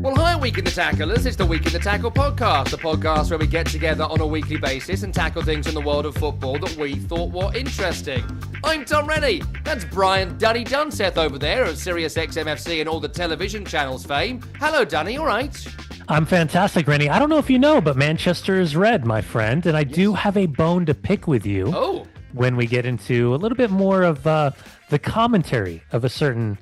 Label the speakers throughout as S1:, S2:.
S1: Well, hi, Week in the Tacklers. It's the Week in the Tackle podcast, the podcast where we get together on a weekly basis and tackle things in the world of football that we thought were interesting. I'm Tom Rennie. That's Brian Dunny Dunseth over there at Sirius XMFC and all the television channels fame. Hello, Dunny. All right?
S2: I'm fantastic, Rennie. I don't know if you know, but Manchester is red, my friend, and I do have a bone to pick with you.
S1: Oh.
S2: When we get into a little bit more of the commentary of a certain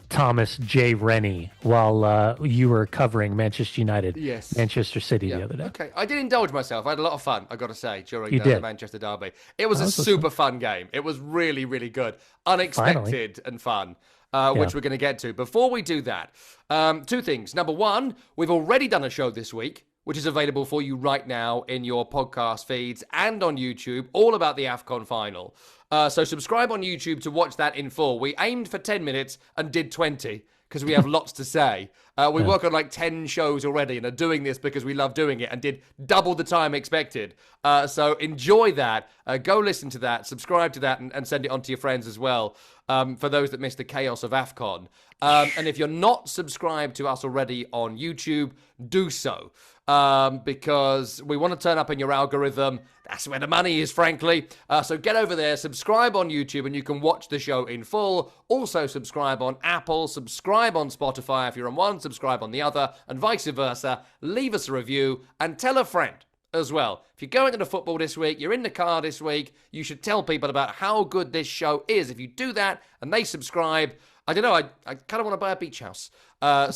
S2: Thomas J. Rennie while you were covering Manchester United, Manchester City the other day.
S1: Okay, I did indulge myself. I had a lot of fun, I got to say, during the Manchester derby. It was a super fun game. It was really, really good. Unexpected and fun, which we're going to get to. Before we do that, two things. Number one, we've already done a show this week, which is available for you right now in your podcast feeds and on YouTube, all about the AFCON final. So subscribe on YouTube to watch that in full. We aimed for 10 minutes and did 20 because we have lots to say. We work on like 10 shows already and are doing this because we love doing it and did double the time expected. So enjoy that. Go listen to that, subscribe to that, and send it on to your friends as well, for those that missed the chaos of AFCON. And if you're not subscribed to us already on YouTube, do so. Because we want to turn up in your algorithm. That's where the money is, frankly. So get over there, subscribe on YouTube, and you can watch the show in full. Also subscribe on Apple, subscribe on Spotify if you're on one, subscribe on the other, and vice versa. Leave us a review and tell a friend as well. If you're going to the football this week, you're in the car this week, you should tell people about how good this show is. If you do that and they subscribe, I don't know, I kind of want to buy a beach house. And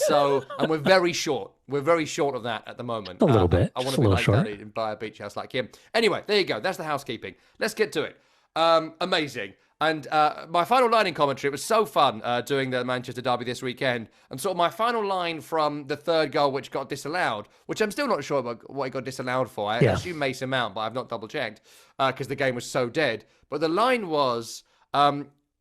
S1: we're very short. We're very short of that at the moment.
S2: A little bit.
S1: I want to be like Dunny and buy a beach house like him. Anyway, there you go. That's the housekeeping. Let's get to it. Amazing. And my final line in commentary, it was so fun doing the Manchester derby this weekend. And sort of my final line from the third goal, which got disallowed, which I'm still not sure about what it got disallowed for. I assume Mason Mount, but I've not double-checked because the game was so dead. But the line was...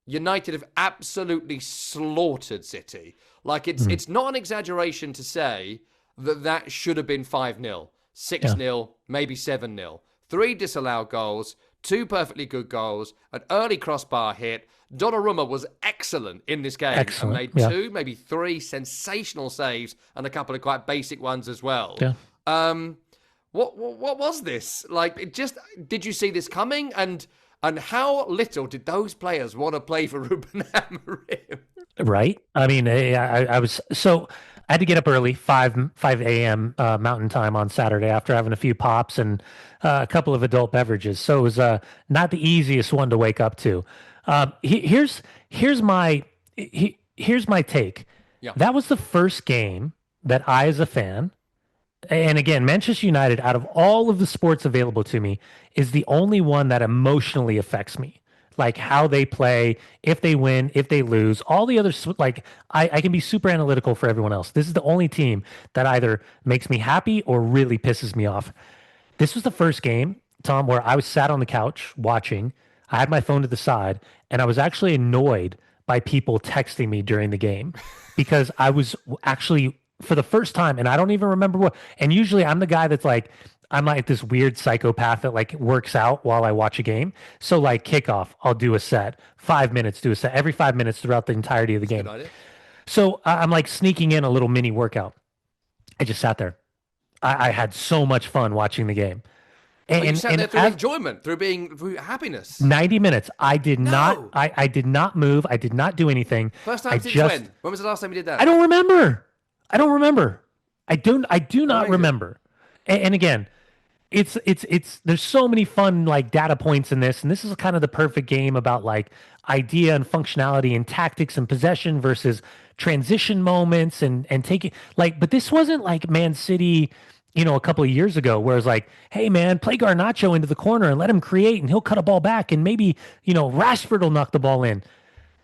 S1: United have absolutely slaughtered City. Like, it's not an exaggeration to say that should have been 5-0, 6-0, maybe 7-0. 3 disallowed goals, 2 perfectly good goals, an early crossbar hit. Donnarumma was excellent in this game. And made 2, maybe 3 sensational saves and a couple of quite basic ones as well. Yeah. What was this? Like, did you see this coming? And how little did those players want to play for Ruben Amorim?
S2: Right. I mean, I had to get up early, 5 a.m. Mountain Time on Saturday after having a few pops and a couple of adult beverages. So it was not the easiest one to wake up to. Here's my take. Yeah. That was the first game that I, as a fan, and again, Manchester United, out of all of the sports available to me, is the only one that emotionally affects me. Like how they play, if they win, if they lose, all the others, like I can be super analytical for everyone else. This is the only team that either makes me happy or really pisses me off. This was the first game, Tom, where I was sat on the couch watching. I had my phone to the side, and I was actually annoyed by people texting me during the game because I was actually... for the first time, and I don't even remember what, and usually I'm the guy that's like, I'm like this weird psychopath that like works out while I watch a game. So like kickoff, I'll do a set, 5 minutes, do a set every 5 minutes throughout the entirety of the game. So I'm like sneaking in a little mini workout. I just sat there. I had so much fun watching the game.
S1: And you sat there through enjoyment, through happiness.
S2: 90 minutes. I did not move. I did not do anything.
S1: First time since when? When was the last time you did that?
S2: I don't remember. I do not remember. And again, it's there's so many fun like data points in this, and this is kind of the perfect game about like idea and functionality and tactics and possession versus transition moments and taking like, but this wasn't like Man City, a couple of years ago where it's like, hey man, play Garnacho into the corner and let him create and he'll cut a ball back and maybe, Rashford will knock the ball in.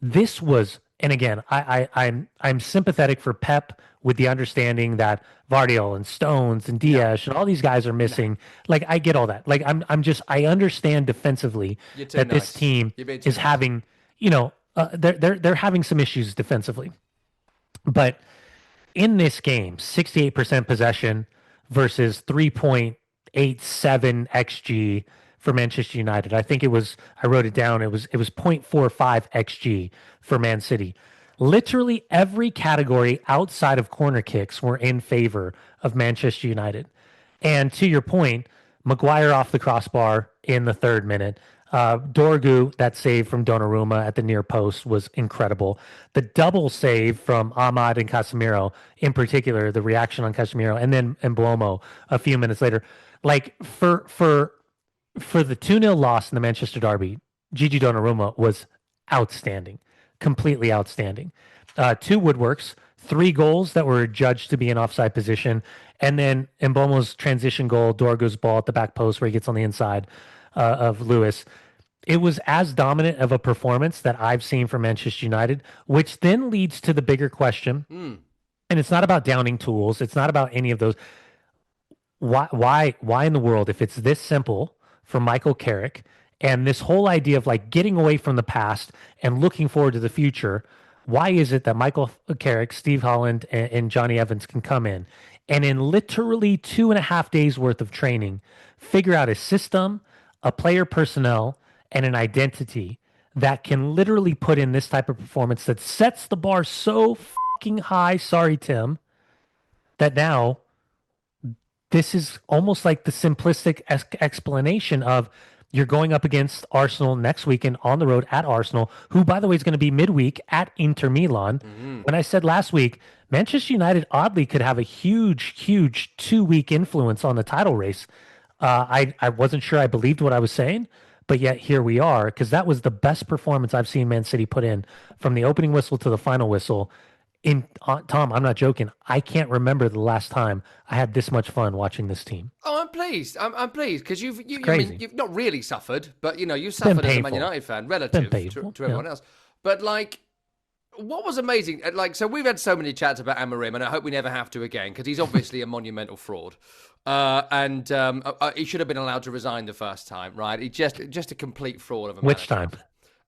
S2: This was, and again, I'm sympathetic for Pep with the understanding that Vardiol and Stones and Diaz and all these guys are missing. Like, I get all that. Like, I understand defensively that this team is having, they're having some issues defensively. But in this game, 68% possession versus 3.87 XG for Manchester United. I think it was, I wrote it down. It was 0.45 XG for Man City. Literally every category outside of corner kicks were in favor of Manchester United. And to your point, Maguire off the crossbar in the 3rd minute. Dorgu, that save from Donnarumma at the near post was incredible. The double save from Ahmad and Casemiro, in particular, the reaction on Casemiro, and then Mbeumo a few minutes later. Like for the 2-0 loss in the Manchester Derby, Gigi Donnarumma was outstanding, completely outstanding. 2 woodworks, 3 goals that were judged to be in offside position, and then Mbeumo's transition goal, Dorgu's ball at the back post where he gets on the inside of Lewis. It was as dominant of a performance that I've seen from Manchester United, which then leads to the bigger question. And it's not about downing tools. It's not about any of those. Why in the world, if it's this simple for Michael Carrick and this whole idea of like getting away from the past and looking forward to the future, why is it that Michael Carrick, Steve Holland, and Johnny Evans can come in and in literally 2.5 days worth of training, figure out a system, a player personnel, and an identity that can literally put in this type of performance that sets the bar so fucking high, sorry, Tim, that now this is almost like the simplistic explanation of you're going up against Arsenal next weekend on the road at Arsenal, who, by the way, is going to be midweek at Inter Milan. When I said last week, Manchester United oddly could have a huge 2-week influence on the title race. I wasn't sure I believed what I was saying, but yet here we are, because that was the best performance I've seen Man City put in from the opening whistle to the final whistle. Tom, I'm not joking. I can't remember the last time I had this much fun watching this team.
S1: Oh, I'm pleased. I'm pleased because you've not really suffered, but you suffered as a Man United fan relative to everyone else. But like, what was amazing? Like, so we've had so many chats about Amorim, and I hope we never have to again because he's obviously a monumental fraud. And he should have been allowed to resign the first time, right? He just a complete fraud of a
S2: Which
S1: manager.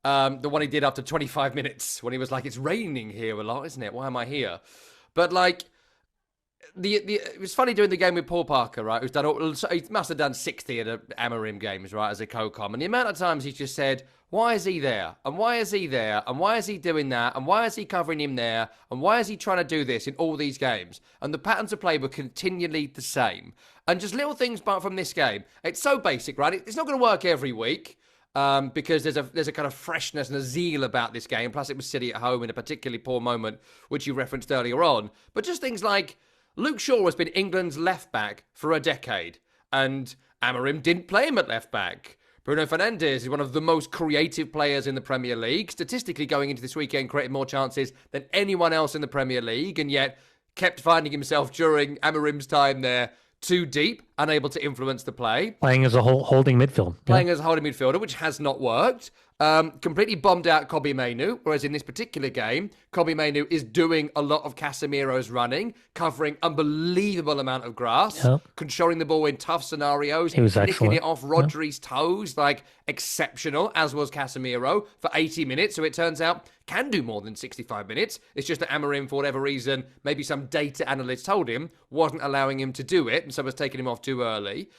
S2: time?
S1: The one he did after 25 minutes when he was like, "It's raining here a lot, isn't it? Why am I here?" But like, it was funny doing the game with Paul Parker, right? He must have done 60 at Amorim games, right, as a co-com, and the amount of times he just said, "Why is he there? And why is he there? And why is he doing that? And why is he covering him there? And why is he trying to do this in all these games?" And the patterns of play were continually the same, and just little things from this game. It's so basic, right? It's not going to work every week. Because there's a kind of freshness and a zeal about this game. Plus, it was City at home in a particularly poor moment, which you referenced earlier on. But just things like Luke Shaw has been England's left back for a decade, and Amorim didn't play him at left back. Bruno Fernandes is one of the most creative players in the Premier League, statistically going into this weekend, created more chances than anyone else in the Premier League, and yet kept finding himself during Amorim's time there too deep, unable to influence the play.
S2: Playing as a holding midfield.
S1: Playing as a holding midfielder, which has not worked. Completely bombed out Kobbie Mainoo, whereas in this particular game, Kobbie Mainoo is doing a lot of Casemiro's running, covering unbelievable amount of grass, controlling the ball in tough scenarios, nicking it off Rodri's toes, like exceptional, as was Casemiro for 80 minutes. So it turns out can do more than 65 minutes. It's just that Amorim, for whatever reason, maybe some data analyst told him, wasn't allowing him to do it, and so was taking him off too early.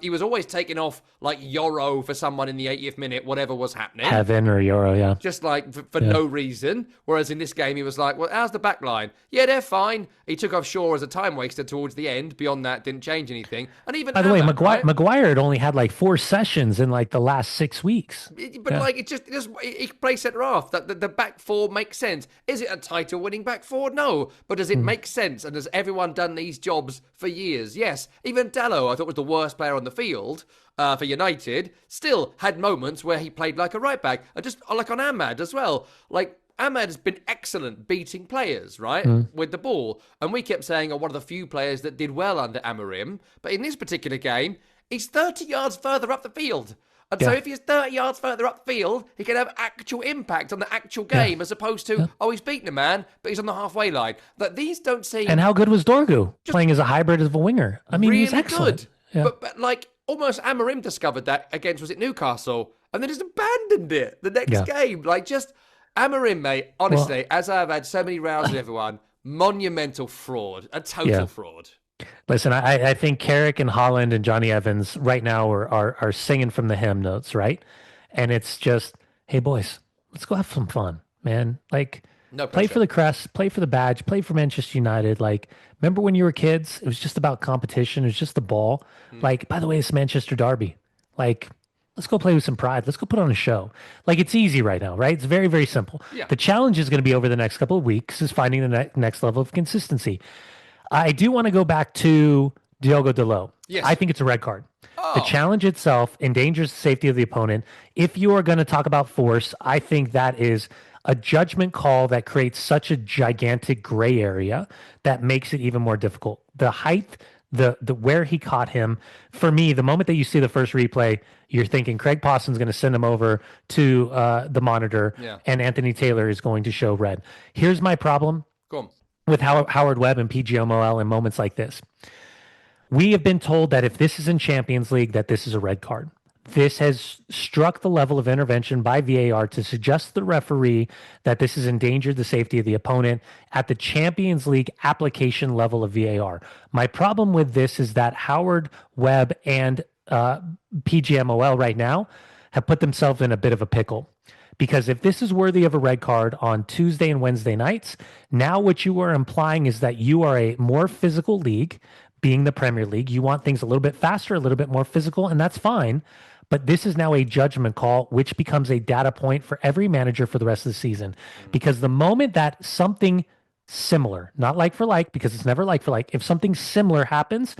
S1: He was always taking off like Euro for someone in the 80th minute, whatever was happening.
S2: Heaven or Euro, yeah.
S1: Just like for no reason. Whereas in this game, he was like, well, how's the back line? Yeah, they're fine. He took off Shaw as a time waster towards the end. Beyond that, didn't change anything. And even
S2: by the way, Maguire had only had like 4 sessions in like the last 6 weeks.
S1: But like, he plays centre half. The back four makes sense. Is it a title winning back four? No. But does it make sense? And has everyone done these jobs for years? Yes. Even Dalot, I thought, was the worst player on the field for United, still had moments where he played like a right back. Just like on Ahmad as well. Like, Ahmad has been excellent beating players, right, with the ball. And we kept saying, one of the few players that did well under Amorim. But in this particular game, he's 30 yards further up the field. And so if he's 30 yards further up the field, he can have actual impact on the actual game as opposed to, he's beaten a man, but he's on the halfway line. That these don't seem...
S2: And how good was Dorgu playing as a hybrid of a winger? I mean, really he's excellent. Good.
S1: Yeah. But like, almost Amorim discovered that against, was it Newcastle? And then just abandoned it the next game. Like, just Amorim, mate, honestly, as I've had so many rounds with everyone, monumental fraud, a total fraud.
S2: Listen, I think Carrick and Holland and Johnny Evans right now are singing from the hymn notes, right? And it's just, hey, boys, let's go have some fun, man. Like,
S1: No
S2: Play
S1: pressure.
S2: for the crest, play for the badge, play for Manchester United. Like, remember when you were kids? It was just about competition. It was just the ball.
S1: Mm.
S2: Like, by the way, it's Manchester Derby. Like, let's go play with some pride. Let's go put on a show. Like, it's easy right now, right? It's very, very simple.
S1: Yeah.
S2: The challenge is going to be over the next couple of weeks is finding the next level of consistency. I do want to go back to Diogo Dalot. I
S1: Yes.
S2: think it's a red card. The
S1: Oh.
S2: challenge itself endangers the safety of the opponent. If you are going to talk about force, I think that is a judgment call that creates such a gigantic gray area that makes it even more difficult. The height, the where he caught him, for me, the moment that you see the first replay, you're thinking Craig Pawson's going to send him over to the monitor,
S1: Yeah.
S2: and Anthony Taylor is going to show red. Here's my problem
S1: Go on.
S2: with Howard Webb and PGMOL in moments like this. We have been told that if this is in Champions League, that this is a red card. This has struck the level of intervention by VAR to suggest to the referee that this has endangered the safety of the opponent at the Champions League application level of VAR. My problem with this is that Howard Webb and PGMOL right now have put themselves in a bit of a pickle. Because if this is worthy of a red card on Tuesday and Wednesday nights, now what you are implying is that you are a more physical league, being the Premier League. You want things a little bit faster, a little bit more physical, and that's fine. But this is now a judgment call, which becomes a data point for every manager for the rest of the season. Because the moment that something similar, not like for like, because it's never like for like, if something similar happens,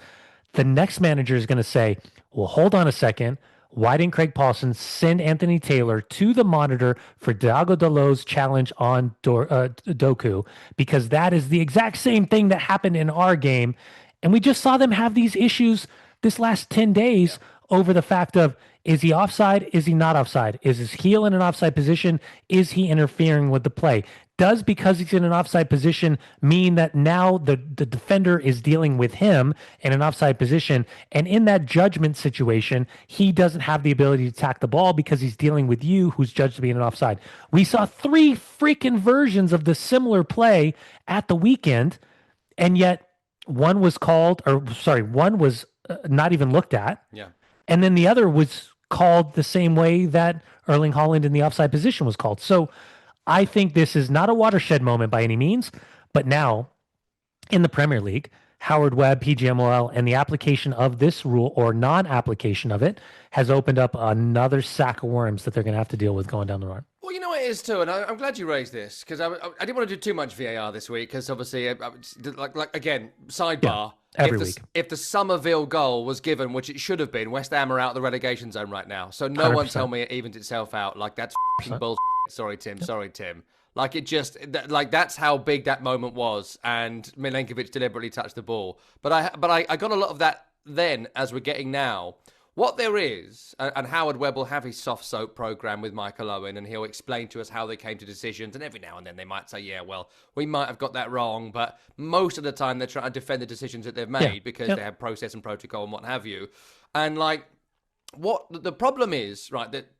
S2: the next manager is going to say, well, hold on a second. Why didn't Craig Pawson send Anthony Taylor to the monitor for Diogo Dalot's challenge on Doku? Because that is the exact same thing that happened in our game. And we just saw them have these issues this last 10 days over the fact of, is he offside? Is he not offside? Is his heel in an offside position? Is he interfering with the play? Does because he's in an offside position mean that now the defender is dealing with him in an offside position? And in that judgment situation, he doesn't have the ability to attack the ball because he's dealing with you, who's judged to be in an offside. We saw 3 freaking versions of the similar play at the weekend, and yet one was one was not even looked at.
S1: Yeah.
S2: And then the other was called the same way that Erling Haaland in the offside position was called. So I think this is not a watershed moment by any means, but now in the Premier League, Howard Webb, PGMOL, and the application of this rule or non-application of it has opened up another sack of worms that they're going to have to deal with going down the road.
S1: Well, you know what it is too, and I'm glad you raised this because I didn't want to do too much VAR this week because obviously, like again, sidebar.
S2: Every week.
S1: If the Somerville goal was given, which it should have been, West Ham are out of the relegation zone right now. So no
S2: 100%.
S1: one tell me it evens itself out. Like that's f***ing bullshit. Sorry, Tim. Yep. Sorry, Tim. Like it just like that's how big that moment was, and Milenkovic deliberately touched the ball. But I got a lot of that then as we're getting now. What there is, and Howard Webb will have his soft soap program with Michael Owen, and he'll explain to us how they came to decisions. And every now and then they might say, yeah, well, we might have got that wrong. But most of the time they're trying to defend the decisions that they've made because they have process and protocol and what have you. And like, what the problem is, right, that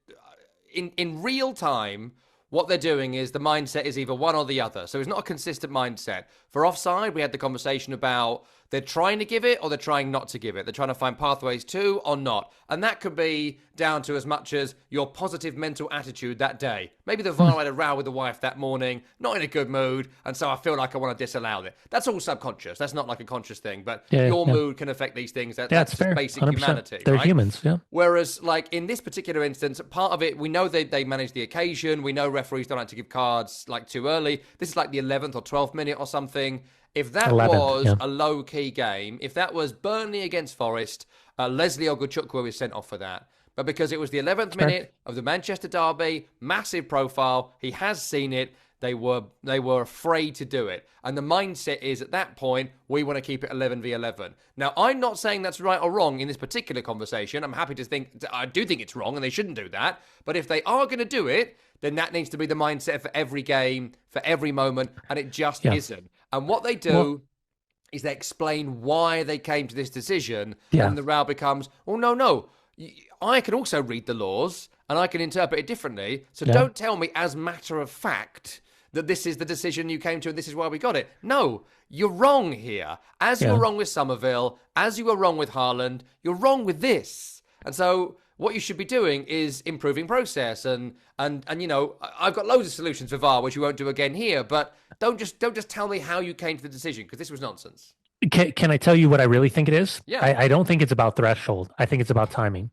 S1: in real time, what they're doing is the mindset is either one or the other. So it's not a consistent mindset. For offside, we had the conversation about they're trying to give it or they're trying not to give it. They're trying to find pathways to or not. And that could be down to as much as your positive mental attitude that day. Maybe the VAR had a row with the wife that morning, not in a good mood, and so I feel like I want to disallow it. That's all subconscious. That's not like a conscious thing, but your mood can affect these things. That's
S2: fair.
S1: Basic
S2: 100%.
S1: humanity.
S2: They're
S1: right?
S2: humans, yeah.
S1: Whereas, like, in this particular instance, part of it, we know they manage the occasion. We know referees don't like to give cards, like, too early. This is like the 11th or 12th minute or something. If that
S2: 11th,
S1: was a low-key game, if that was Burnley against Forest, Leslie Ogochukwu was sent off for that. But because it was the 11th minute of the Manchester derby, massive profile, he has seen it, they were afraid to do it. And the mindset is, at that point, we want to keep it 11v11. Now, I'm not saying that's right or wrong in this particular conversation. I'm happy to think, I do think it's wrong and they shouldn't do that. But if they are going to do it, then that needs to be the mindset for every game, for every moment, and it just isn't. And what they do is they explain why they came to this decision, and the row becomes, well, no, I can also read the laws, and I can interpret it differently, so don't tell me as matter of fact that this is the decision you came to and this is why we got it. No, you're wrong here. As you were wrong with Somerville, as you were wrong with Haaland, you're wrong with this. And so what you should be doing is improving process and I've got loads of solutions for VAR, which we won't do again here. But don't just tell me how you came to the decision, because this was nonsense.
S2: Can I tell you what I really think it is?
S1: Yeah,
S2: I don't think it's about threshold. I think it's about timing.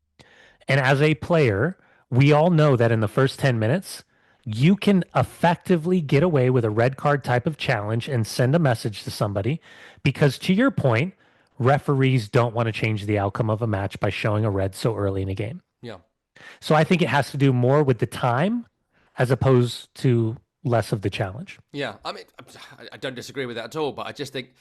S2: And as a player, we all know that in the first 10 minutes, you can effectively get away with a red card type of challenge and send a message to somebody because, to your point, referees don't want to change the outcome of a match by showing a red so early in a game.
S1: yeah.
S2: So I think it has to do more with the time as opposed to less of the challenge.
S1: Yeah, I mean, I don't disagree with that at all, but I just think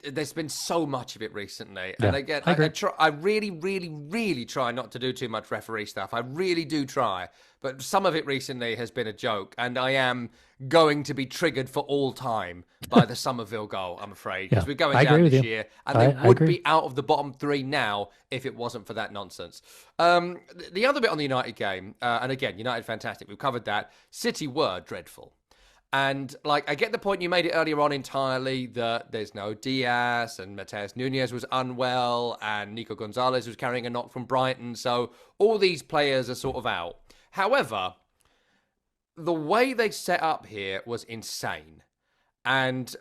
S1: there's been so much of it recently.
S2: Yeah,
S1: And again,
S2: I agree.
S1: I really, really, really try not to do too much referee stuff. I really do try. But some of it recently has been a joke, and I am going to be triggered for all time by the Somerville goal, I'm afraid, because
S2: Yeah,
S1: we're going
S2: I agree
S1: down
S2: with
S1: this
S2: you.
S1: year, and
S2: I,
S1: they
S2: I
S1: would
S2: agree.
S1: be out of the bottom three now if it wasn't for that nonsense. The other bit on the United game, and again, United fantastic, we've covered that. City were dreadful. And, like, I get the point you made it earlier on entirely that there's no Diaz and Mateus Nunes was unwell and Nico Gonzalez was carrying a knock from Brighton. So all these players are sort of out. However, the way they set up here was insane. And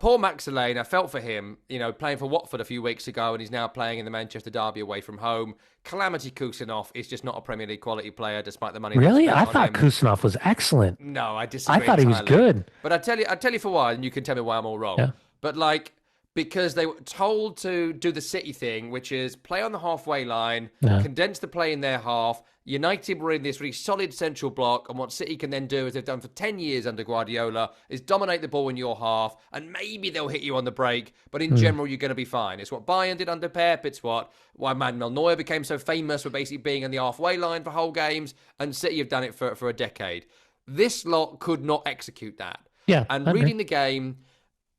S1: poor Max Lane, I felt for him, playing for Watford a few weeks ago, and he's now playing in the Manchester derby away from home. Calamity Kusanov is just not a Premier League quality player, despite the money they
S2: Really?
S1: spent
S2: I
S1: on
S2: thought
S1: him.
S2: Kusanov was excellent.
S1: No, I
S2: I
S1: disagree
S2: thought he was
S1: entirely.
S2: good.
S1: But I tell you for why, and you can tell me why I'm all wrong.
S2: Yeah.
S1: But like, because they were told to do the City thing, which is play on the halfway line,
S2: Yeah.
S1: condense the play in their half. United were in this really solid central block, and what City can then do, as they've done for 10 years under Guardiola, is dominate the ball in your half, and maybe they'll hit you on the break, but in general, you're going to be fine. It's what Bayern did under Pep. It's why Manuel Neuer became so famous for basically being in the halfway line for whole games, and City have done it for a decade. This lot could not execute that.
S2: Yeah,
S1: And
S2: I agree.
S1: reading the game,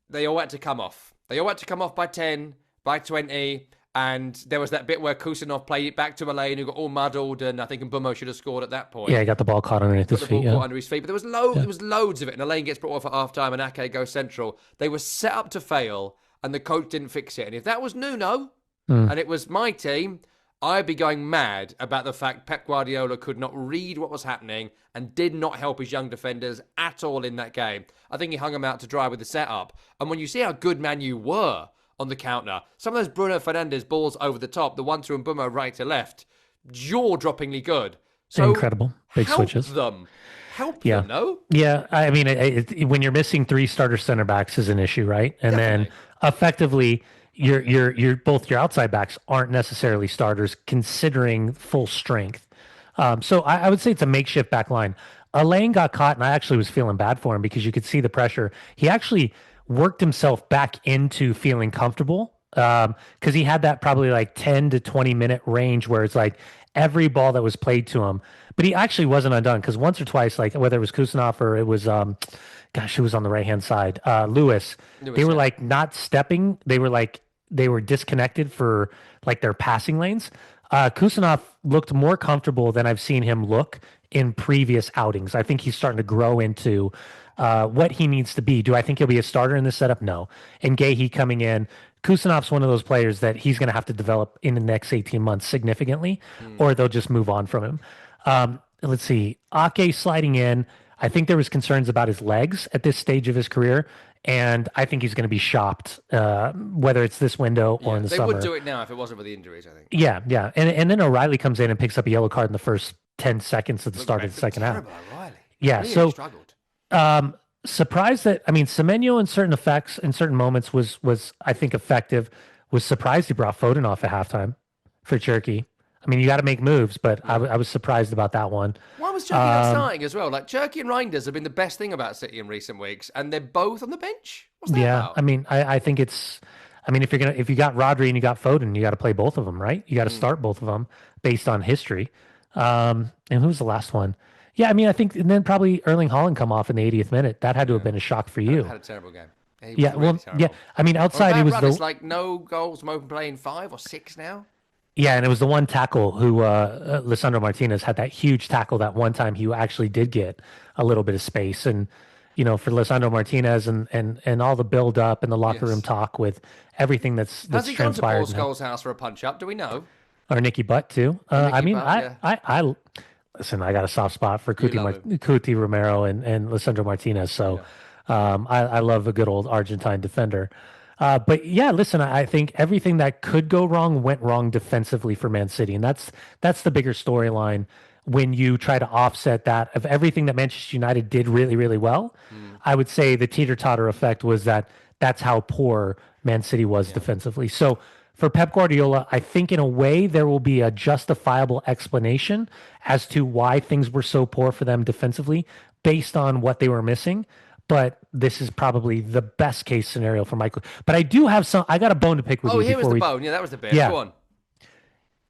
S1: they all had to come off. They all had to come off by 10, by 20, and there was that bit where Kusanov played it back to Malane, who got all muddled, and I think Mbumo should have scored at that point.
S2: Yeah, he got the ball caught underneath his
S1: Got the ball
S2: feet.
S1: caught
S2: Yeah.
S1: under his feet. But there was loads of it, and Elaine gets brought off at half-time, and Ake goes central. They were set up to fail, and the coach didn't fix it. And if that was Nuno, and it was my team, I'd be going mad about the fact Pep Guardiola could not read what was happening and did not help his young defenders at all in that game. I think he hung them out to dry with the setup. And when you see how good Man U were on the counter, some of those Bruno Fernandes balls over the top, the one to Mbumo right to left, jaw-droppingly good. So
S2: Incredible. Big
S1: help
S2: switches.
S1: them. Help
S2: Yeah.
S1: them, no?
S2: Yeah, I mean, when you're missing three starter center backs is an issue, right? And then
S1: Definitely.
S2: effectively, your both your outside backs aren't necessarily starters considering full strength. So I would say it's a makeshift back line. Elaine got caught, and I actually was feeling bad for him because you could see the pressure. He actually worked himself back into feeling comfortable because he had that probably like 10 to 20 minute range where it's like every ball that was played to him, but he actually wasn't undone because once or twice, like whether it was Kusanov or it was, gosh, who was on the right hand side, Lewis, they were
S1: yeah.
S2: like not stepping. They were disconnected for like their passing lanes. Kusanov looked more comfortable than I've seen him look in previous outings. I think he's starting to grow into what he needs to be. Do I think he'll be a starter in this setup? No. And Gahey coming in, Kusanov's one of those players that he's going to have to develop in the next 18 months significantly, or they'll just move on from him. Let's see. Ake sliding in. I think there was concerns about his legs at this stage of his career, and I think he's going to be shopped, whether it's this window or in the
S1: They
S2: summer.
S1: would do it now if it wasn't for the injuries, I think.
S2: Yeah, yeah. And then O'Reilly comes in and picks up a yellow card in the first 10 seconds at the start of the second half.
S1: Terrible, O'Reilly.
S2: Yeah,
S1: Really
S2: so
S1: struggled.
S2: surprised that Semenyo in certain effects in certain moments was I think effective. Was surprised he brought Foden off at halftime for Turkey. I mean, you got to make moves, but I was surprised about that one.
S1: Why was Cherky not starting as well? Like, Cherky and Reinders have been the best thing about City in recent weeks, and they're both on the bench? What's that
S2: Yeah,
S1: about?
S2: I mean, I think it's. I mean, if you got Rodri and you got Foden, you got to play both of them, right? You got to start both of them based on history. And who was the last one? Yeah, I mean, I think, and then probably Erling Haaland come off in the 80th minute. That had to have been a shock for you.
S1: Had a terrible game. He was
S2: Yeah,
S1: really
S2: well,
S1: terrible.
S2: yeah. I mean, outside he was
S1: It's
S2: the
S1: like no goals from open play in 5 or 6 now.
S2: yeah, and it was the one tackle who Lisandro Martinez had that huge tackle that one time he actually did get a little bit of space, and for Lisandro Martinez and all the build up and the locker room talk with everything that's
S1: Has he gone to
S2: transpired.
S1: Paul Scholes' house for a punch up? Do we know?
S2: or Nicky Butt too. I
S1: Nicky
S2: mean,
S1: Butt, yeah.
S2: listen. I got a soft spot for
S1: You love him.
S2: Cuti Romero and Lisandro Martinez. So
S1: Yeah.
S2: I love a good old Argentine defender. But yeah, listen, I think everything that could go wrong went wrong defensively for Man City, and that's the bigger storyline when you try to offset that of everything that Manchester United did really, really well.
S1: Mm,
S2: I would say the teeter-totter effect was that that's how poor Man City was
S1: yeah.
S2: defensively. So for Pep Guardiola, I think in a way there will be a justifiable explanation as to why things were so poor for them defensively based on what they were missing. But this is probably the best case scenario for Michael. But I got a bone to pick with
S1: Oh,
S2: you
S1: here was
S2: before
S1: the
S2: we,
S1: bone. Yeah, that was the bit.
S2: yeah.
S1: Go on.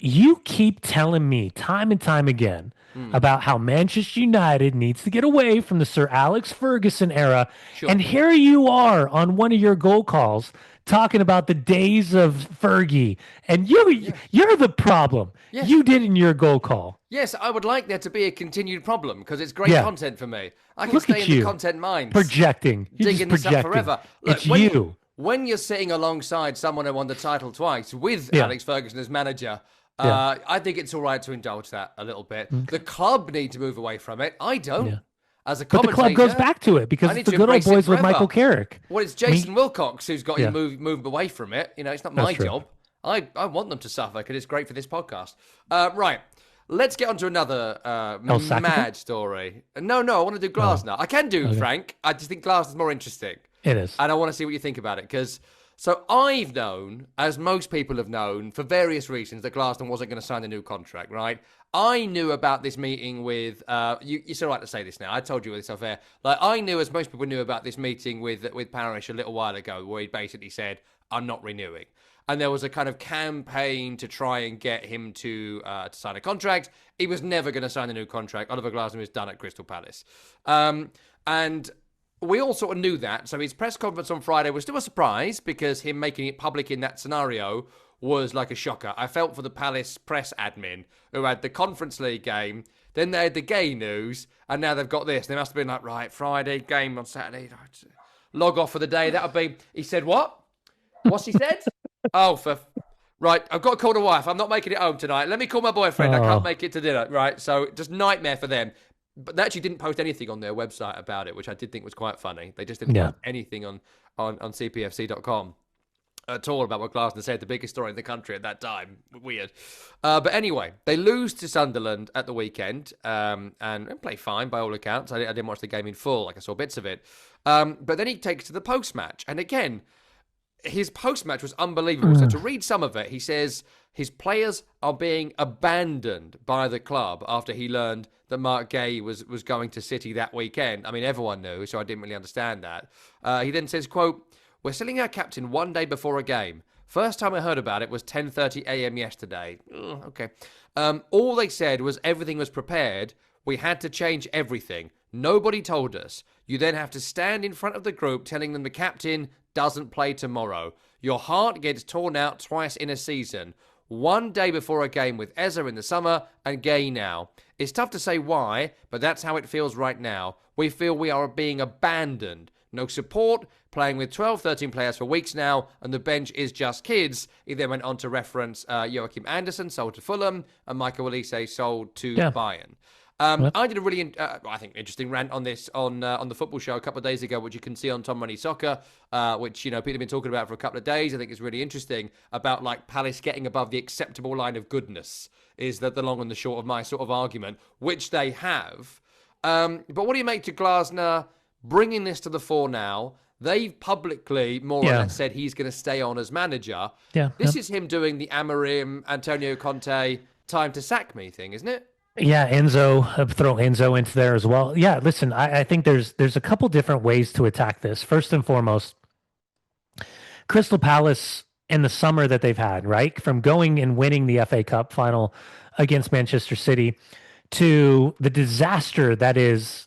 S2: You keep telling me time and time again
S1: Mm,
S2: about how Manchester United needs to get away from the Sir Alex Ferguson era. And
S1: sure.
S2: here you are on one of your goal calls talking about the days of Fergie. And
S1: Yeah.
S2: you're the problem.
S1: Yes.
S2: You did in your goal call.
S1: Yes, I would like there to be a continued problem because it's great
S2: Yeah.
S1: content for me. I can
S2: Look
S1: stay
S2: at
S1: in the
S2: you
S1: content mines,
S2: projecting. You're just
S1: digging this up
S2: projecting.
S1: forever. Look,
S2: It's you.
S1: when you're sitting alongside someone who won the title twice with
S2: Yeah.
S1: Alex Ferguson as manager,
S2: Yeah.
S1: I think it's all right to indulge that a little bit.
S2: Okay.
S1: The club need to move away from it. I don't.
S2: Yeah.
S1: As a
S2: But the club goes
S1: commentator,
S2: back to it because
S1: I
S2: it's
S1: need
S2: the
S1: to
S2: good old
S1: embrace it
S2: boys with
S1: forever.
S2: Michael Carrick.
S1: Well, it's
S2: I mean,
S1: Jason Wilcox who's got you
S2: yeah,
S1: move away from it. You know, it's not
S2: that's
S1: my
S2: true.
S1: job. I want them to suffer because it's great for this podcast. Right. Let's get on to another
S2: El Sacco?
S1: mad story. No, I want to do Glasner. I can do Frank. I just think Glasner's more interesting.
S2: It is.
S1: And I want to see what you think about it. Because, so I've known, as most people have known, for various reasons, that Glasner wasn't going to sign a new contract, right? I knew about this meeting with, you're so right to say this now. I told you this off air. Like, I knew, as most people knew, about this meeting with Parish a little while ago, where he basically said, I'm not renewing. And there was a kind of campaign to try and get him to sign a contract. He was never going to sign a new contract. Oliver Glasner was done at Crystal Palace. And we all sort of knew that. So his press conference on Friday was still a surprise because him making it public in that scenario was like a shocker. I felt for the Palace press admin who had the Conference League game, then they had the gay news, and now they've got this. They must have been like, right, Friday, game on Saturday. Log off for the day. That'll be... He said, what? What's he said? Right, I've got to call the wife. I'm not making it home tonight. Let me call my boyfriend. I can't make it to dinner. Right, so just nightmare for them. But they actually didn't post anything on their website about it, which I did think was quite funny. They just didn't post anything on cpfc.com at all about what Glasner said, the biggest story in the country at that time. Weird. But anyway, they lose to Sunderland at the weekend and play fine by all accounts. I didn't watch the game in full, like I saw bits of it. But then he takes to the post-match. And again, his post-match was unbelievable. So to read some of it, he says his players are being abandoned by the club after he learned that Mark Gay was going to City that weekend. I mean, everyone knew, so I didn't really understand that. He then says, quote, we're selling our captain one day before a game. First time I heard about it was 10:30 a.m. yesterday. Okay. All they said was everything was prepared. We had to change everything. Nobody told us. You then have to stand in front of the group telling them the captain doesn't play tomorrow. Your heart gets torn out twice in a season. One day before a game with Eza in the summer and Gay now. It's tough to say why, but that's how it feels right now. We feel we are being abandoned. No support, playing with 12, 13 players for weeks now, and the bench is just kids. He then went on to reference Joachim Andersen, sold to Fulham, and Michael Olise sold to Bayern. I did a really, I think, interesting rant on this on the football show a couple of days ago, which you can see on Tom Money Soccer, which people have been talking about for a couple of days. I think it's really interesting about like Palace getting above the acceptable line of goodness is that the long and the short of my sort of argument, which they have. But what do you make to Glasner bringing this to the fore now? They've publicly more or less said he's going to stay on as manager. This is him doing the Amorim, Antonio Conte, time to sack me thing, isn't it?
S2: Yeah, Enzo, throw Enzo into there as well. Yeah, listen, I think there's a couple different ways to attack this. First and foremost, Crystal Palace in the summer that they've had, right? From going and winning the FA Cup final against Manchester City to the disaster that is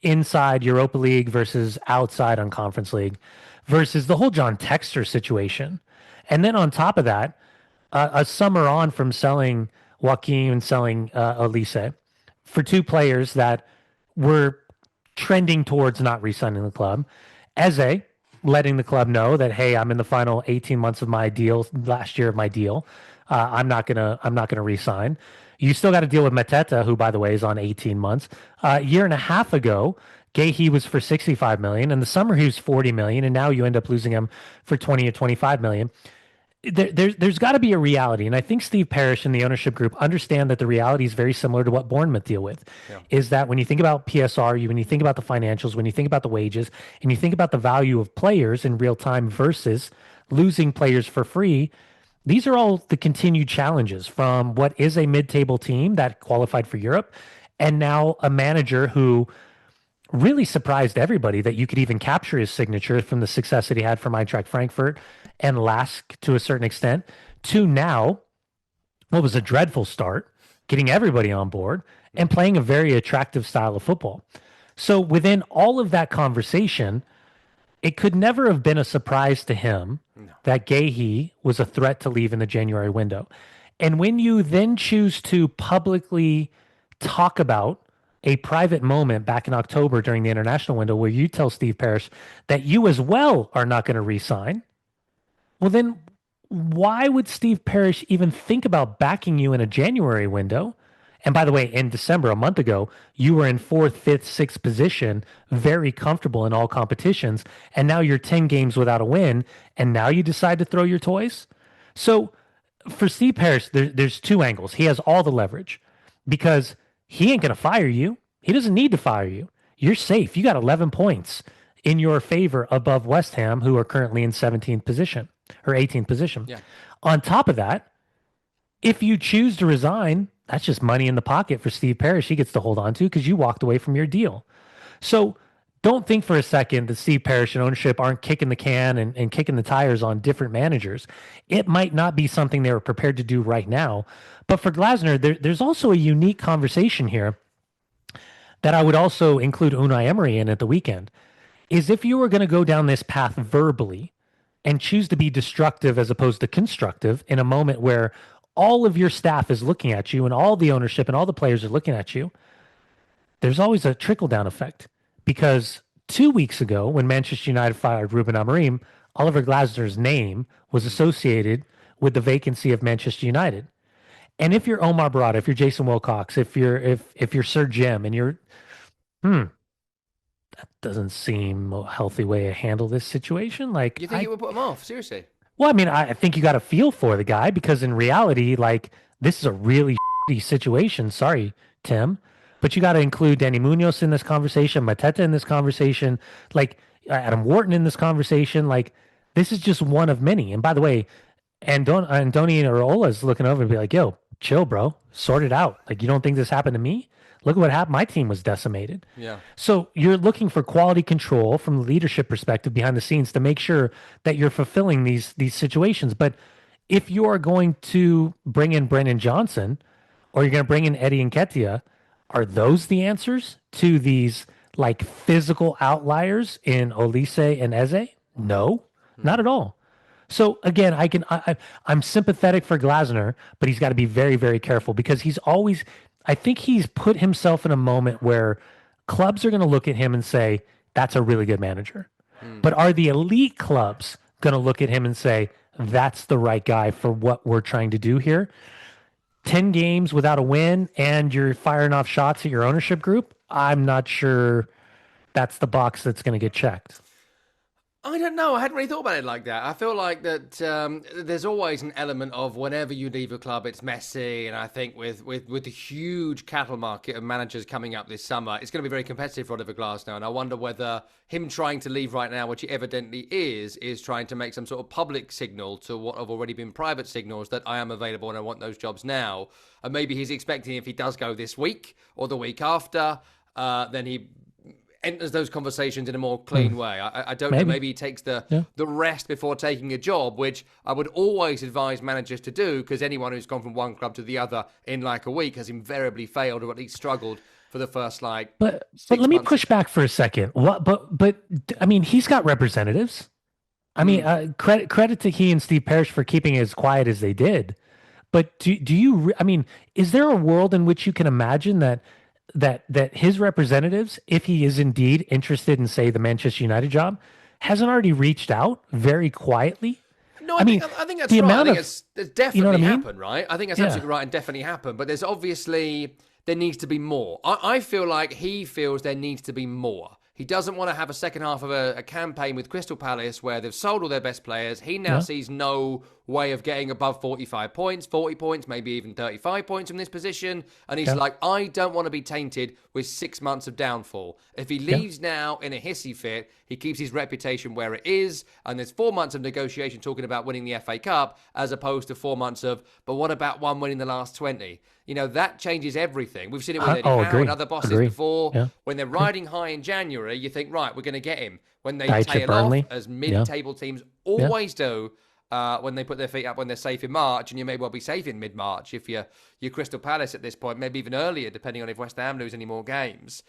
S2: inside Europa League versus outside on Conference League versus the whole John Textor situation. And then on top of that, a summer on from selling Joaquin and selling Olise for two players that were trending towards not re-signing the club. Eze, letting the club know that, hey, I'm in the final 18 months of my deal, last year of my deal. I'm not gonna re-sign. You still got to deal with Mateta, who, by the way, is on 18 months. A year and a half ago, Gahey was for 65 million. In the summer, he was 40 million, and now you end up losing him for 20 or 25 million. There's got to be a reality, and I think Steve Parish and the ownership group understand that the reality is very similar to what Bournemouth deal with. Yeah. Is that when you think about PSR, when you think about the financials, when you think about the wages, and you think about the value of players in real time versus losing players for free, these are all the continued challenges from what is a mid-table team that qualified for Europe, and now a manager who really surprised everybody that you could even capture his signature from the success that he had from Eintracht Frankfurt and Lask to a certain extent, to now what was a dreadful start, getting everybody on board and playing a very attractive style of football. So within all of that conversation, it could never have been a surprise to him that Gahey was a threat to leave in the January window. And when you then choose to publicly talk about a private moment back in October during the international window where you tell Steve Parish that you as well are not going to re-sign, well, then why would Steve Parish even think about backing you in a January window? And by the way, in December, a month ago, you were in fourth, fifth, sixth position, very comfortable in all competitions. And now you're 10 games without a win. And now you decide to throw your toys. So for Steve Parish, there's two angles. He has all the leverage because he ain't going to fire you. He doesn't need to fire you. You're safe. You got 11 points in your favor above West Ham, who are currently in 17th position or 18th position. Yeah. On top of that, if you choose to resign, that's just money in the pocket for Steve Parish he gets to hold on to because you walked away from your deal. So don't think for a second that Steve Parish and ownership aren't kicking the can and kicking the tires on different managers. It might not be something they were prepared to do right now. But for Glasner, there's also a unique conversation here that I would also include Unai Emery in at the weekend, is if you were going to go down this path verbally and choose to be destructive as opposed to constructive in a moment where all of your staff is looking at you and all the ownership and all the players are looking at you, there's always a trickle-down effect. Because 2 weeks ago, when Manchester United fired Ruben Amorim, Oliver Glasner's name was associated with the vacancy of Manchester United. And if you're Omar Barada, if you're Jason Wilcox, if you're Sir Jim, and you're, that doesn't seem a healthy way to handle this situation. Like,
S1: you think you would put him off? Seriously?
S2: Well, I mean, I think you got a feel for the guy because in reality, like, this is a really shitty situation. Sorry, Tim, but you got to include Danny Munoz in this conversation, Mateta in this conversation, like Adam Wharton in this conversation. Like, this is just one of many. And by the way, Donny Iraola is looking over and be like, yo, chill, bro. Sort it out. Like, you don't think this happened to me? Look at what happened. My team was decimated. Yeah. So you're looking for quality control from the leadership perspective behind the scenes to make sure that you're fulfilling these situations. But if you are going to bring in Brennan Johnson or you're going to bring in Eddie Nketiah, are those the answers to these like physical outliers in Olise and Eze? No, not at all. So again, I'm sympathetic for Glasner, but he's got to be very, very careful because I think he's put himself in a moment where clubs are going to look at him and say, that's a really good manager. But are the elite clubs going to look at him and say, that's the right guy for what we're trying to do here? 10 games without a win and you're firing off shots at your ownership group? I'm not sure that's the box that's going to get checked.
S1: I don't know. I hadn't really thought about it like that. I feel like that there's always an element of whenever you leave a club, it's messy. And I think with the huge cattle market of managers coming up this summer, it's going to be very competitive for Oliver Glasner. And I wonder whether him trying to leave right now, which he evidently is trying to make some sort of public signal to what have already been private signals that I am available and I want those jobs now. And maybe he's expecting if he does go this week or the week after, then he enters those conversations in a more clean way. I don't know. Maybe he takes the rest before taking a job, which I would always advise managers to do because anyone who's gone from one club to the other in like a week has invariably failed or at least struggled for the first
S2: But let me push back for a second. But I mean, he's got representatives. I mean, credit to he and Steve Parish for keeping it as quiet as they did. But do you? I mean, is there a world in which you can imagine that his representatives, if he is indeed interested in, say, the Manchester United job, hasn't already reached out very quietly?
S1: No,
S2: I mean,
S1: I think that's
S2: the
S1: right. I
S2: amount
S1: think
S2: of,
S1: it's
S2: you know what
S1: definitely
S2: I mean?
S1: happened, right? I think that's
S2: Yeah.
S1: absolutely right and definitely happened. But there's obviously there needs to be more. I feel like he feels there needs to be more. He doesn't want to have a second half of a campaign with Crystal Palace where they've sold all their best players. He now
S2: Yeah.
S1: sees no way of getting above 45 points, 40 points, maybe even 35 points from this position. And he's
S2: Yeah.
S1: like, I don't want to be tainted with 6 months of downfall. If he
S2: Yeah.
S1: leaves now in a hissy fit, he keeps his reputation where it is. And there's 4 months of negotiation talking about winning the FA Cup as opposed to 4 months of, but what about one win in the last 20? You know, that changes everything. We've seen it with Eddie Howe and other bosses before.
S2: Yeah.
S1: When they're riding high in January, you think, right, we're going to get him. When they
S2: Dyche at
S1: tail off,
S2: Burnley.
S1: as
S2: Yeah.
S1: mid-table teams
S2: Yeah.
S1: always do, when they put their feet up when they're safe in March, and you may well be safe in mid-March if you're Crystal Palace at this point, maybe even earlier, depending on if West Ham lose any more games.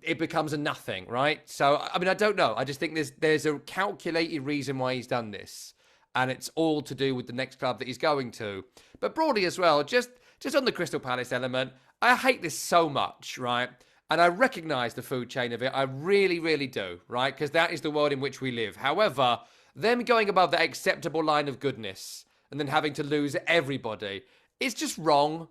S1: It becomes a nothing, right? So, I mean, I don't know. I just think there's a calculated reason why he's done this, and it's all to do with the next club that he's going to. But broadly as well, just on the Crystal Palace element, I hate this so much, right? And I recognise the food chain of it. I really, really do, right? Because that is the world in which we live. However, them going above that acceptable line of goodness and then having to lose everybody, it's just wrong.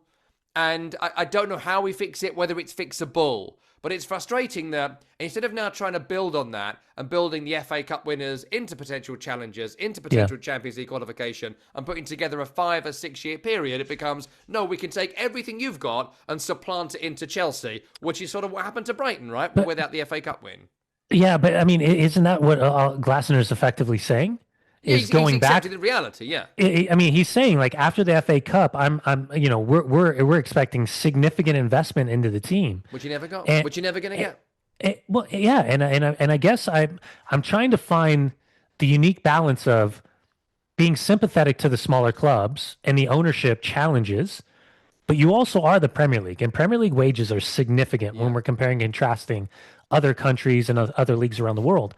S1: And I don't know how we fix it, whether it's fixable. But it's frustrating that instead of now trying to build on that and building the FA Cup winners into potential challengers, into potential Champions League qualification and putting together a 5 or 6 year period, it becomes, no, we can take everything you've got and supplant it into Chelsea, which is sort of what happened to Brighton, right? But without the FA Cup win.
S2: Yeah, but I mean, isn't that what Glasner is effectively saying?
S1: Yeah,
S2: Is
S1: he's
S2: going back.
S1: accepted the reality, yeah.
S2: I mean, he's saying like after the FA Cup, we're expecting significant investment into the team,
S1: Which you never got,
S2: and,
S1: which you're never going to get.
S2: well, yeah, and I guess I'm trying to find the unique balance of being sympathetic to the smaller clubs and the ownership challenges, but you also are the Premier League, and Premier League wages are significant when we're comparing and contrasting other countries and other leagues around the world.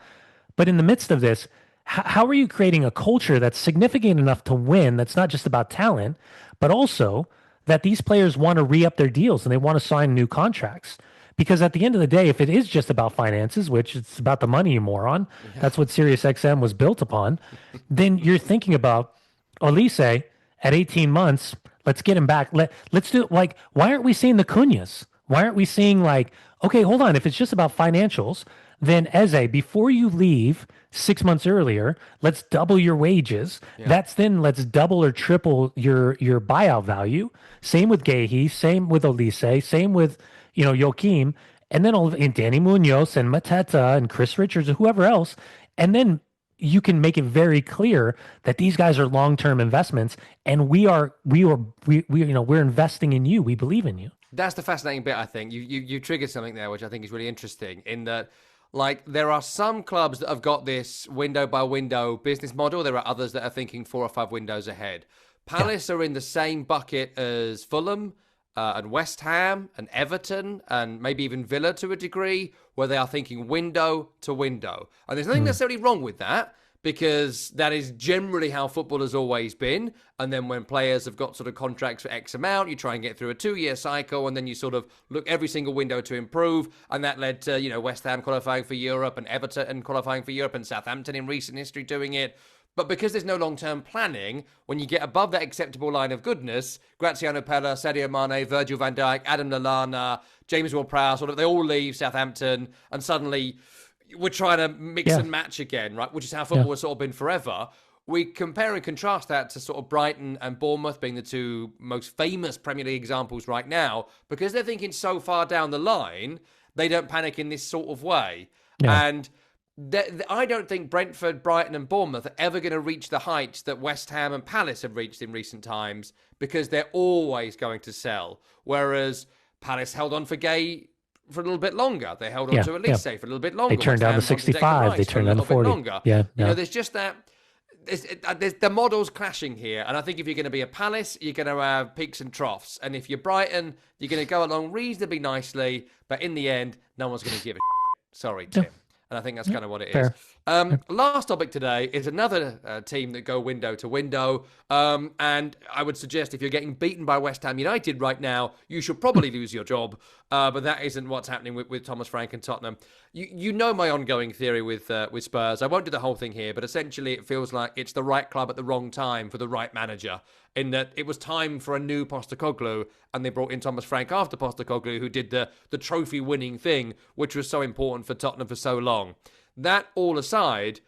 S2: But in the midst of this, how are you creating a culture that's significant enough to win, that's not just about talent, but also that these players want to re-up their deals and they want to sign new contracts? Because at the end of the day, if it is just about finances, which it's about the money, you moron, that's what SiriusXM was built upon, then you're thinking about Olise at 18 months, let's get him back. Let's do it. Like, why aren't we seeing the Cunhas? Why aren't we seeing like, okay, hold on. If it's just about financials, then Eze, before you leave 6 months earlier, let's double your wages. Let's double or triple your buyout value. Same with Gahey, same with Olise, same with Joaquim, and then and Danny Munoz and Mateta and Chris Richards and whoever else, and then you can make it very clear that these guys are long-term investments, and we're investing in you. We believe in you.
S1: That's the fascinating bit, I think. You triggered something there, which I think is really interesting, in that, like, there are some clubs that have got this window-by-window business model. There are others that are thinking 4 or 5 windows ahead. Palace are in the same bucket as Fulham and West Ham and Everton and maybe even Villa to a degree, where they are thinking window to window. And there's nothing necessarily wrong with that, because that is generally how football has always been. And then when players have got sort of contracts for X amount, you try and get through a 2-year cycle, and then you sort of look every single window to improve. And that led to, West Ham qualifying for Europe and Everton qualifying for Europe and Southampton in recent history doing it. But because there's no long-term planning, when you get above that acceptable line of goodness, Graziano Pella, Sadio Mane, Virgil van Dijk, Adam Lallana, James Ward-Prowse, they all leave Southampton, and suddenly we're trying to mix and match again, right? Which is how football has sort of been forever. We compare and contrast that to sort of Brighton and Bournemouth being the 2 most famous Premier League examples right now, because they're thinking so far down the line, they don't panic in this sort of way. Yeah. And I don't think Brentford, Brighton and Bournemouth are ever going to reach the heights that West Ham and Palace have reached in recent times, because they're always going to sell. Whereas Palace held on for Gay for a little bit longer. They held on to Elise for a little bit longer.
S2: They turned down the 65. They turned down the 40.
S1: Longer. There's just that. There's the models clashing here. And I think if you're going to be a Palace, you're going to have peaks and troughs. And if you're Brighton, you're going to go along reasonably nicely. But in the end, no one's going to give a shit. Sorry, Tim. And I think that's kind of what it is. Last topic today is another team that go window to window. And I would suggest if you're getting beaten by West Ham United right now, you should probably lose your job. But that isn't what's happening with Thomas Frank and Tottenham. you know my ongoing theory with Spurs. I won't do the whole thing here, but essentially it feels like it's the right club at the wrong time for the right manager. In that it was time for a new Postecoglou, and they brought in Thomas Frank after Postecoglou, who did the trophy winning thing, which was so important for Tottenham for so long. That all aside,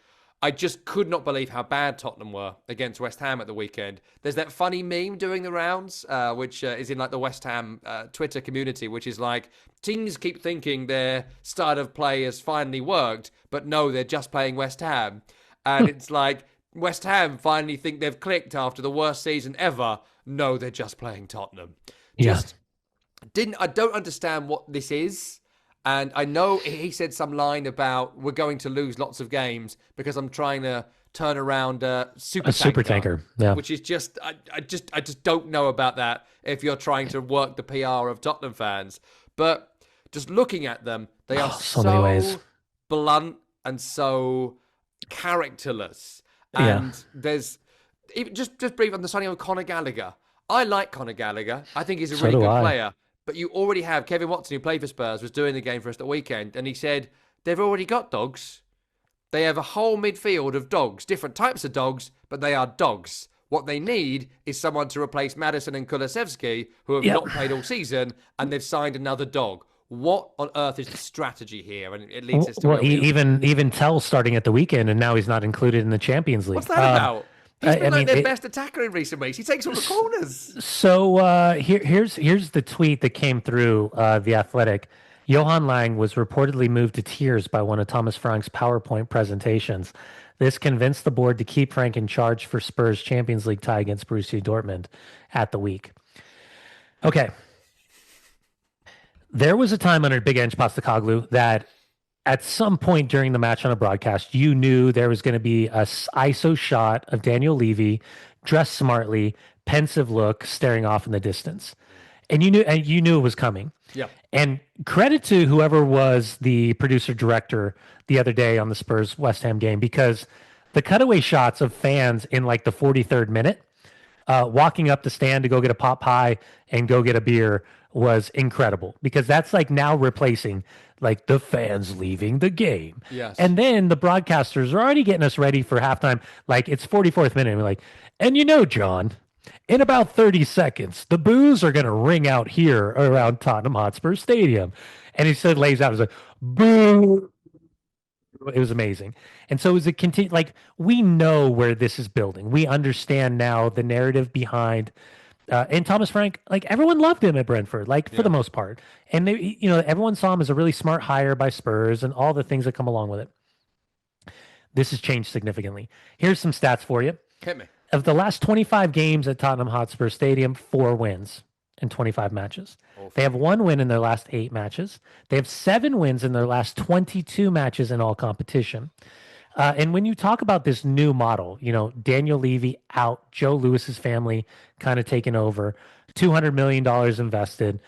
S1: I just could not believe how bad Tottenham were against West Ham at the weekend. There's that funny meme doing the rounds, which is in like the West Ham Twitter community, which is like, teams keep thinking their style of play has finally worked, but no, they're just playing West Ham. And it's like, West Ham finally think they've clicked after the worst season ever. No, they're just playing Tottenham. I don't understand what this is. And I know he said some line about we're going to lose lots of games because I'm trying to turn around a super tanker. Yeah. Which is just I just don't know about that if you're trying to work the PR of Tottenham fans. But just looking at them, they are so blunt and so characterless. And there's even just brief on the signing of Conor Gallagher. I like Conor Gallagher. I think he's a really good player. But you already have Kevin Watson, who played for Spurs, was doing the game for us at the weekend, and he said they've already got dogs. They have a whole midfield of dogs, different types of dogs, but they are dogs. What they need is someone to replace Madison and Kulusevski, who have not played all season, and they've signed another dog. What on earth is the strategy here? And it leads us to
S2: even Tell starting at the weekend, and now he's not included in the Champions League.
S1: What's that about? He's been their best attacker in recent weeks. He takes all the corners.
S2: So here's the tweet that came through The Athletic. Johan Lang was reportedly moved to tears by one of Thomas Frank's PowerPoint presentations. This convinced the board to keep Frank in charge for Spurs' Champions League tie against Borussia Dortmund at the week. Okay. There was a time under Big Ange Postecoglou that at some point during the match on a broadcast, you knew there was going to be a ISO shot of Daniel Levy, dressed smartly, pensive look, staring off in the distance, and you knew it was coming.
S1: Yeah.
S2: And credit to whoever was the producer director the other day on the Spurs West Ham game, because the cutaway shots of fans in like the 43rd minute, walking up the stand to go get a pot pie and go get a beer was incredible, because that's like now replacing like the fans leaving the game.
S1: Yes.
S2: And then the broadcasters are already getting us ready for halftime. Like it's 44th minute. And we're like, and John, in about 30 seconds, the boos are going to ring out here around Tottenham Hotspur Stadium. And he said, lays out, it was like, boo. It was amazing. And so it was like, we know where this is building. We understand now the narrative behind and Thomas Frank, like everyone loved him at Brentford, like for the most part. And they, everyone saw him as a really smart hire by Spurs and all the things that come along with it. This has changed significantly. Here's some stats for you.
S1: Hit me.
S2: Of the last 25 games at Tottenham Hotspur Stadium, 4 wins in 25 matches. They have 1 win in their last 8 matches. They have 7 wins in their last 22 matches in all competition. And when you talk about this new model, Daniel Levy out, Joe Lewis's family kind of taken over, $200 million invested.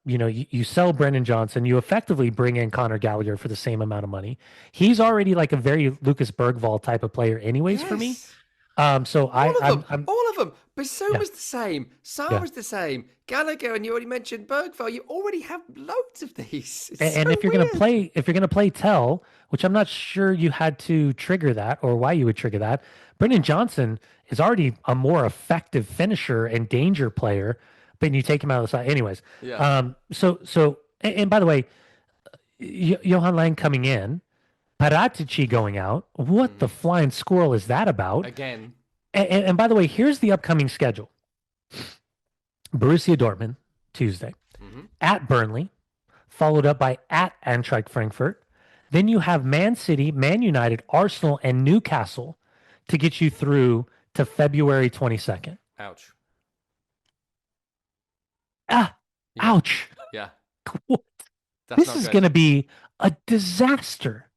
S2: You sell Brendan Johnson, you effectively bring in Conor Gallagher for the same amount of money. He's already like a very Lucas Bergvall type of player anyways for me. So all
S1: of them. Bissouma's the same. Sarr is the same. Gallagher, and you already mentioned Bergvall. You already have loads of these.
S2: If you're gonna play Tell, which I'm not sure you had to trigger that or why you would trigger that, Brendan Johnson is already a more effective finisher and danger player, but you take him out of the side. Anyways, and by the way, Johan Lang coming in, Paratici going out. What the flying squirrel is that about?
S1: Again.
S2: And by the way, here's the upcoming schedule. Borussia Dortmund, Tuesday. At Burnley, followed up by at Eintracht Frankfurt. Then you have Man City, Man United, Arsenal, and Newcastle to get you through to February 22nd.
S1: Ouch.
S2: Ouch.
S1: Yeah.
S2: What? This is going to be a disaster.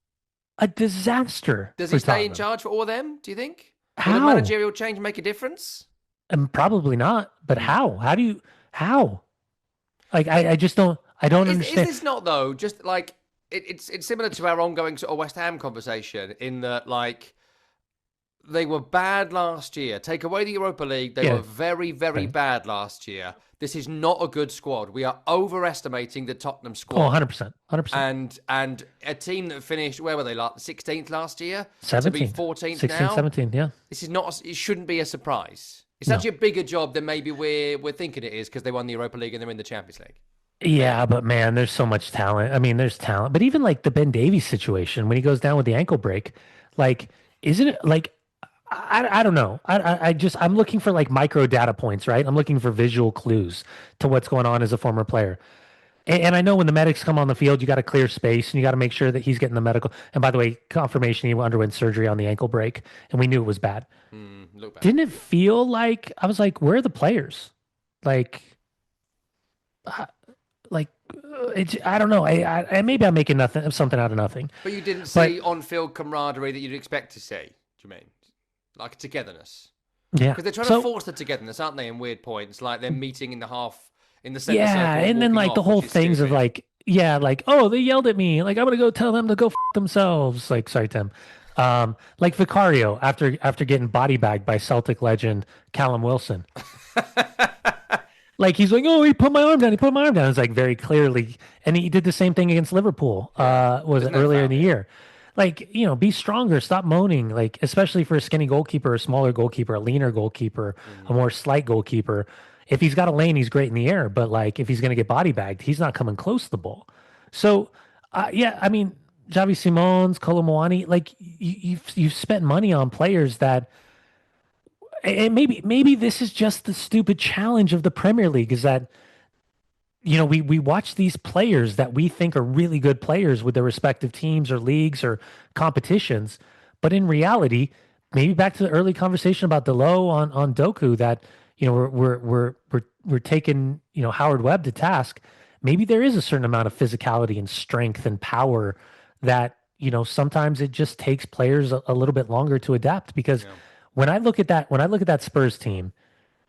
S2: A disaster.
S1: Does he stay in charge for all of them, do you think?
S2: How?
S1: Will the managerial change make a difference?
S2: Probably not. But how? How? Like, I just don't, I don't understand.
S1: Is this not, though, just like, it's similar to our ongoing sort of West Ham conversation in that, like, they were bad last year. Take away the Europa League, they were very, very bad last year. This is not a good squad. We are overestimating the Tottenham
S2: Oh,
S1: squad.
S2: 100%. 100%.
S1: And a team that finished, where were they, 16th last year?
S2: 17th.
S1: To be 14th
S2: 16th,
S1: now?
S2: 17th, yeah.
S1: This is not, it shouldn't be a surprise. It's
S2: No.
S1: actually a bigger job than maybe we're thinking it is because they won the Europa League and they're in the Champions League.
S2: Yeah, but man, there's so much talent. I mean, there's talent. But even like the Ben Davies situation when he goes down with the ankle break, like, isn't it like I don't know. I'm looking for like micro data points, right? I'm looking for visual clues to what's going on as a former player. And I know when the medics come on the field, you got to clear space and you got to make sure that he's getting the medical. And by the way, confirmation he underwent surgery on the ankle break, and we knew it was bad.
S1: Look bad.
S2: Didn't it feel like I was like, where are the players? Like, like I don't know. I maybe I'm making something out of nothing.
S1: But you didn't see on-field camaraderie that you'd expect to see. Do you mean like togetherness?
S2: Yeah,
S1: because they're trying to force the togetherness, aren't they? In weird points, like they're meeting in the center
S2: yeah,
S1: circle.
S2: And then like the whole things of like, yeah, like, oh, they yelled at me. Like I'm gonna go tell them to go themselves. Like, sorry, Tim. Like Vicario after getting body bagged by Celtic legend Callum Wilson. Like he's like, oh, he put my arm down. He put my arm down. It's like very clearly, and he did the same thing against Liverpool. Was it earlier in the year? Like, be stronger. Stop moaning. Like, especially for a skinny goalkeeper, a smaller goalkeeper, a leaner goalkeeper, a more slight goalkeeper. If he's got a lane, he's great in the air. But like, if he's going to get body bagged, he's not coming close to the ball. So, yeah, I mean, Javi Simons, Kolo Muani, like you've spent money on players that. And maybe this is just the stupid challenge of the Premier League is that, we watch these players that we think are really good players with their respective teams or leagues or competitions. But in reality, maybe back to the early conversation about Delo on Doku that, we're taking, Howard Webb to task. Maybe there is a certain amount of physicality and strength and power that, sometimes it just takes players a little bit longer to adapt because. Yeah. When I look at that Spurs team,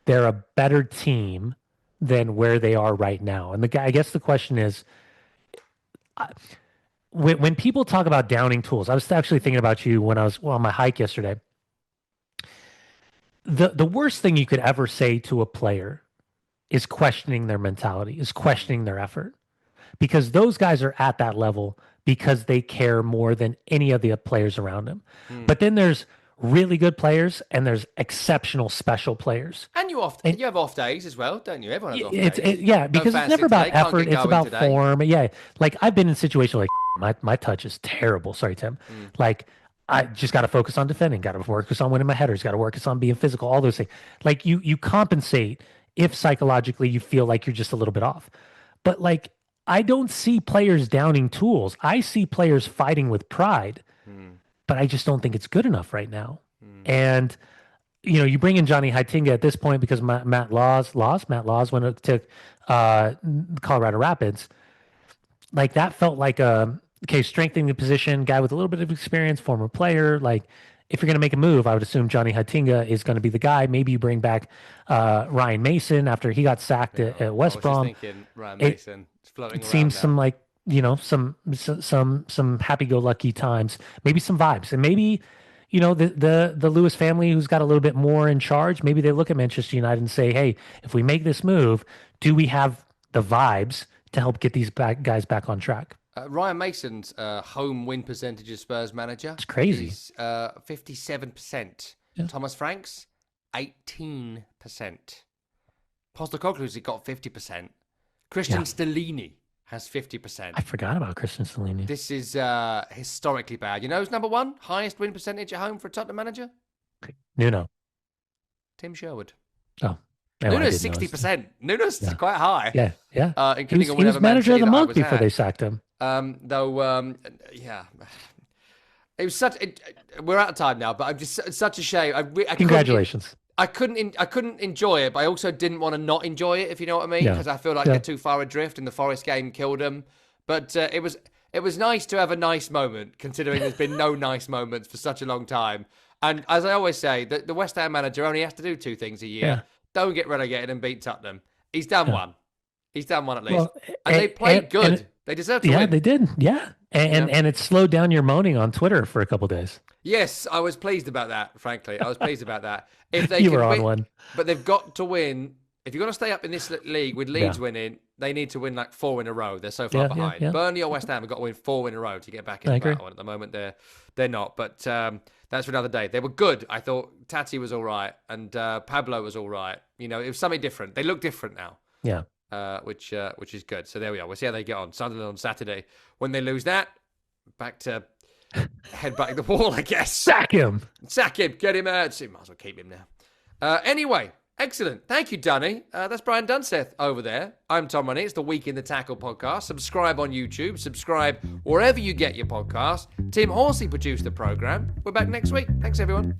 S2: they're a better team than where they are right now. And I guess the question is, when people talk about downing tools, I was actually thinking about you when I was on my hike yesterday. The worst thing you could ever say to a player is questioning their mentality, is questioning their effort, because those guys are at that level because they care more than any of the players around them. But then there's really good players and there's exceptional special players.
S1: And you have off days as well, don't you? Everyone has off days.
S2: Because it's never about effort, it's about form. Yeah. Like I've been in situations like my touch is terrible. Sorry, Tim. Like I just got to focus on defending, got to focus on winning my headers, got to focus on being physical, all those things. Like you compensate if psychologically you feel like you're just a little bit off. But like I don't see players downing tools. I see players fighting with pride. But I just don't think it's good enough right now. And, you bring in Johnny Heitinga at this point because Matt Laws went to Colorado Rapids. Like that felt like strengthening the position, guy with a little bit of experience, former player. Like if you're going to make a move, I would assume Johnny Heitinga is going to be the guy. Maybe you bring back Ryan Mason after he got sacked at West Brom.
S1: Thinking Ryan Mason is floating around
S2: seems
S1: now.
S2: Some like, some happy-go-lucky times, maybe some vibes, and maybe, the Lewis family who's got a little bit more in charge, maybe they look at Manchester United and say, hey, if we make this move, do we have the vibes to help get these guys back on track?
S1: Ryan Mason's home win percentage as Spurs manager.
S2: It's crazy.
S1: He's 57%. Yeah. Thomas Franks, 18%. Postecoglou's got 50%. Christian Stellini has 50%.
S2: I forgot about Christian Stellini.
S1: This is historically bad. You know who's number one? Highest win percentage at home for a Tottenham manager?
S2: Nuno.
S1: Tim Sherwood.
S2: Oh.
S1: Nuno's 60%. Nuno's quite high.
S2: Yeah.
S1: Including
S2: he was manager of the month before they sacked him.
S1: It was we're out of time now, but it's such a shame.
S2: Congratulations.
S1: I couldn't enjoy it, but I also didn't want to not enjoy it, if you know what I mean, because I feel like they're too far adrift and the Forest game killed them. But it was nice to have a nice moment, considering there's been no nice moments for such a long time. And as I always say, the West Ham manager only has to do two things a year. Yeah. Don't get relegated and beat Tottenham. He's done one. He's done one at least. Well, and they played good. They deserve to win.
S2: Yeah, they did. Yeah. And it slowed down your moaning on Twitter for a couple of days.
S1: Yes, I was pleased about that, frankly. I was pleased about that. If they
S2: you were
S1: can
S2: on
S1: win,
S2: one.
S1: But they've got to win if you're going to stay up in this league with Leeds winning, they need to win like 4 in a row. They're so far behind. Yeah. Burnley or West Ham have got to win 4 in a row to get back in the battle. And at the moment, they're not. But that's for another day. They were good. I thought Tati was all right, and Pablo was all right. You know, it was something different. They look different now.
S2: Yeah.
S1: Which is good. So there we are. We'll see how they get on. Sunderland on Saturday. When they lose that, back to headbutting the wall, I guess.
S2: Sack him.
S1: Get him out. So might as well keep him now. Anyway. Excellent. Thank you, Dunny. That's Brian Dunseth over there. I'm Tom Roney. It's the Week in the Tackle podcast. Subscribe on YouTube. Subscribe wherever you get your podcast. Tim Horsey produced the program. We're back next week. Thanks, everyone.